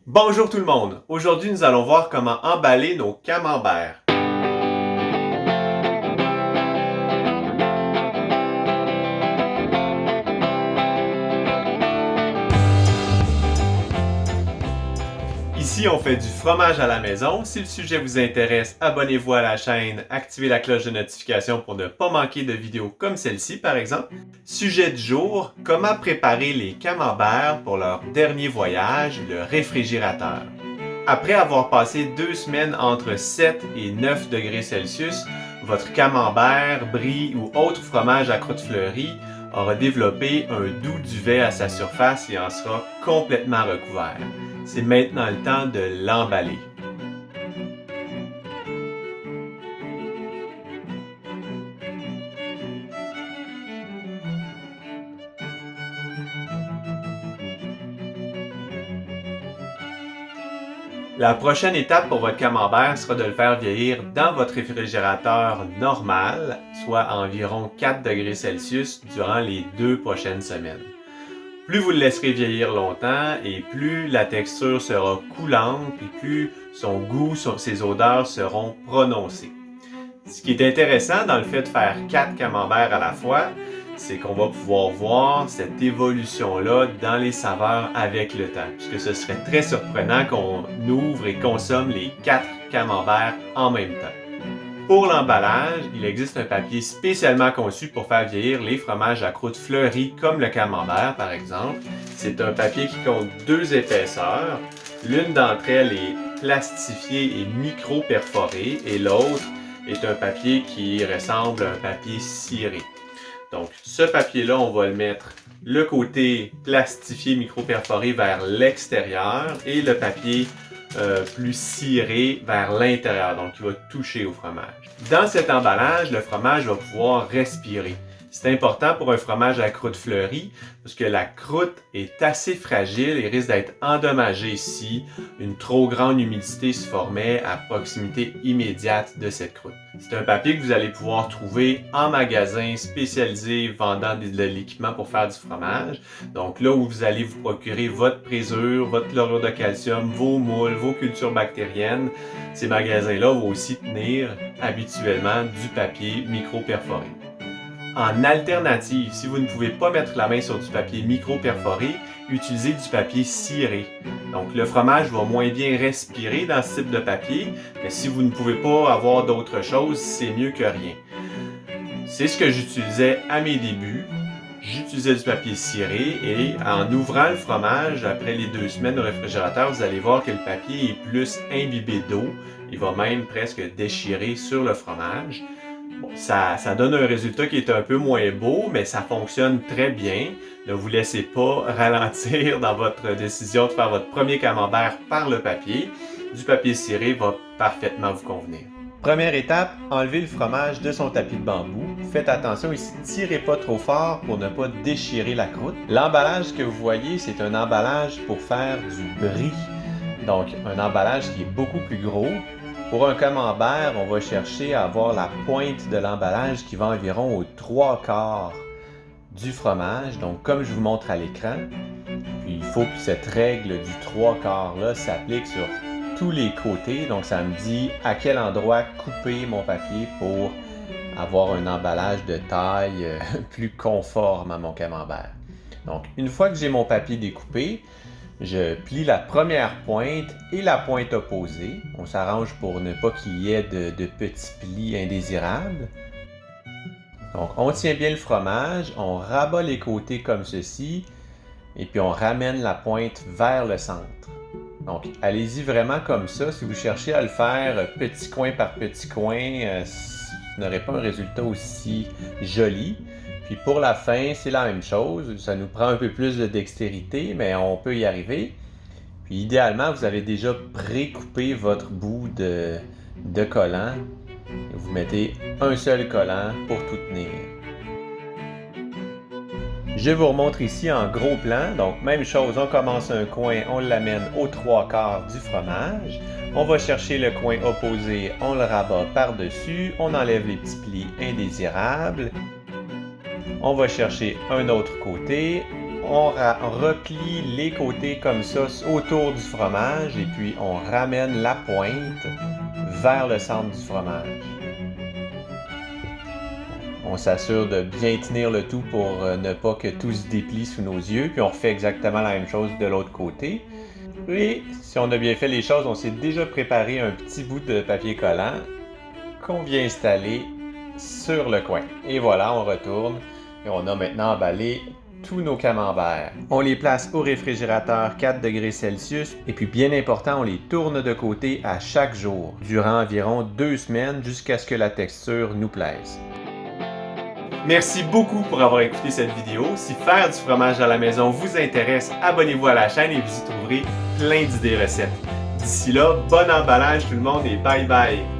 Bonjour tout le monde! Aujourd'hui, nous allons voir comment emballer nos camemberts. Ici, on fait du fromage à la maison. Si le sujet vous intéresse, abonnez-vous à la chaîne, activez la cloche de notification pour ne pas manquer de vidéos comme celle-ci, par exemple. Sujet du jour, comment préparer les camemberts pour leur dernier voyage, le réfrigérateur. Après avoir passé 2 semaines entre 7 et 9 degrés Celsius, votre camembert, brie ou autre fromage à croûte fleurie aura développé un doux duvet à sa surface et en sera complètement recouvert. C'est maintenant le temps de l'emballer. La prochaine étape pour votre camembert sera de le faire vieillir dans votre réfrigérateur normal, soit à environ 4 degrés Celsius durant les 2 prochaines semaines. Plus vous le laisserez vieillir longtemps et plus la texture sera coulante et plus son goût, ses odeurs seront prononcées. Ce qui est intéressant dans le fait de faire 4 camemberts à la fois, c'est qu'on va pouvoir voir cette évolution-là dans les saveurs avec le temps, puisque ce serait très surprenant qu'on ouvre et consomme les 4 camemberts en même temps. Pour l'emballage, il existe un papier spécialement conçu pour faire vieillir les fromages à croûte fleurie comme le camembert par exemple. C'est un papier qui compte 2 épaisseurs. L'une d'entre elles est plastifiée et micro-perforée et l'autre est un papier qui ressemble à un papier ciré. Donc, ce papier-là, on va le mettre le côté plastifié micro-perforé vers l'extérieur et le papier plus ciré vers l'intérieur, donc il va toucher au fromage. Dans cet emballage, le fromage va pouvoir respirer. C'est important pour un fromage à croûte fleurie parce que la croûte est assez fragile et risque d'être endommagée si une trop grande humidité se formait à proximité immédiate de cette croûte. C'est un papier que vous allez pouvoir trouver en magasin spécialisé vendant de l'équipement pour faire du fromage. Donc là où vous allez vous procurer votre présure, votre chlorure de calcium, vos moules, vos cultures bactériennes, ces magasins-là vont aussi tenir habituellement du papier micro-perforé. En alternative, si vous ne pouvez pas mettre la main sur du papier micro-perforé, utilisez du papier ciré. Donc le fromage va moins bien respirer dans ce type de papier, mais si vous ne pouvez pas avoir d'autre chose, c'est mieux que rien. C'est ce que j'utilisais à mes débuts. J'utilisais du papier ciré et en ouvrant le fromage, après les 2 semaines au réfrigérateur, vous allez voir que le papier est plus imbibé d'eau. Il va même presque déchirer sur le fromage. Bon, ça donne un résultat qui est un peu moins beau, mais ça fonctionne très bien. Ne vous laissez pas ralentir dans votre décision de faire votre premier camembert par le papier. Du papier ciré va parfaitement vous convenir. Première étape, enlevez le fromage de son tapis de bambou. Faites attention ici, tirez pas trop fort pour ne pas déchirer la croûte. L'emballage que vous voyez, c'est un emballage pour faire du brie. Donc, un emballage qui est beaucoup plus gros. Pour un camembert, on va chercher à avoir la pointe de l'emballage qui va environ aux 3/4 du fromage. Donc, comme je vous montre à l'écran, puis il faut que cette règle du 3/4-là s'applique sur tous les côtés. Donc, ça me dit à quel endroit couper mon papier pour avoir un emballage de taille plus conforme à mon camembert. Donc, une fois que j'ai mon papier découpé, je plie la première pointe et la pointe opposée. On s'arrange pour ne pas qu'il y ait de petits plis indésirables. Donc, on tient bien le fromage, on rabat les côtés comme ceci, et puis on ramène la pointe vers le centre. Donc, allez-y vraiment comme ça. Si vous cherchez à le faire petit coin par petit coin, vous n'aurez pas un résultat aussi joli. Puis pour la fin, c'est la même chose. Ça nous prend un peu plus de dextérité, mais on peut y arriver. Puis idéalement, vous avez déjà pré-coupé votre bout de collant. Vous mettez un seul collant pour tout tenir. Je vous remontre ici en gros plan. Donc, même chose, on commence un coin, on l'amène aux 3/4 du fromage. On va chercher le coin opposé, on le rabat par-dessus, on enlève les petits plis indésirables. On va chercher un autre côté, On replie les côtés comme ça autour du fromage et puis on ramène la pointe vers le centre du fromage. On s'assure de bien tenir le tout pour ne pas que tout se déplie sous nos yeux, puis on refait exactement la même chose de l'autre côté. Et si on a bien fait les choses, on s'est déjà préparé un petit bout de papier collant qu'on vient installer sur le coin. Et voilà, on retourne et on a maintenant emballé tous nos camemberts. On les place au réfrigérateur 4 degrés Celsius et puis bien important, on les tourne de côté à chaque jour, durant environ 2 semaines jusqu'à ce que la texture nous plaise. Merci beaucoup pour avoir écouté cette vidéo. Si faire du fromage à la maison vous intéresse, abonnez-vous à la chaîne et vous y trouverez plein d'idées recettes. D'ici là, bon emballage tout le monde et bye bye!